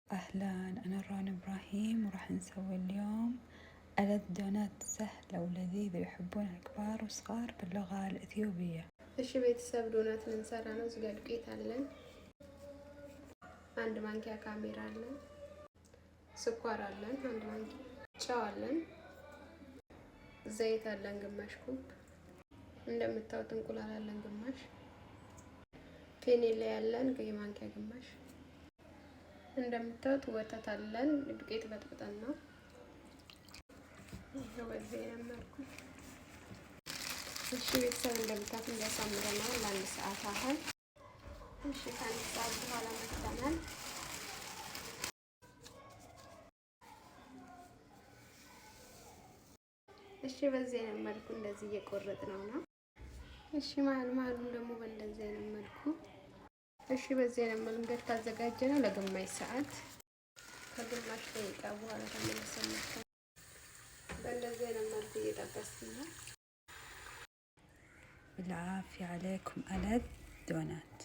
أهلا، أنا ران إبراهيم وراح نسوي اليوم ألذ دونات سهلة ولذيذة يحبونها كبار وصغار باللغة الإثيوبية. እሺ ቤተሰብ ዶናት ልንሰራ ነው። እዚህ ጋር ዱቄት አለን፣ አንድ ማንኪያ ካሜራ አለን፣ ስኳር አለን፣ አንድ ማንኪያ ጨው አለን፣ ዘይት አለን ግማሽ ኩብ፣ እንደምታዩት እንቁላል አለን ግማሽ፣ ፔኔላ ያለን የማንኪያ ግማሽ፣ እንደምታዩት ወተት አለን። ዱቄት በጥብጠን ነው በዚህ መልኩ። እሺ ቤተሰብ እንደምታዩት እንዲያሳምረናል ለአንድ ሰዓት ያህል። እሺ ከአንድ ሰዓት በኋላ መጥተናል። እሺ በዚህ አይነት መልኩ እንደዚህ እየቆረጥነው ነው። እሺ መሀሉን ደግሞ በእንደዚህ አይነት መልኩ። እሺ በዚህ አይነት መንገድ ካዘጋጀነው ለግማሽ ሰዓት ከግማሽ ደቂቃ በኋላ ተመልሰን መጥተናል። በእንደዚህ አይነት መልኩ እየጠበስን ነው። بالعافية عليكم ألذ دونات.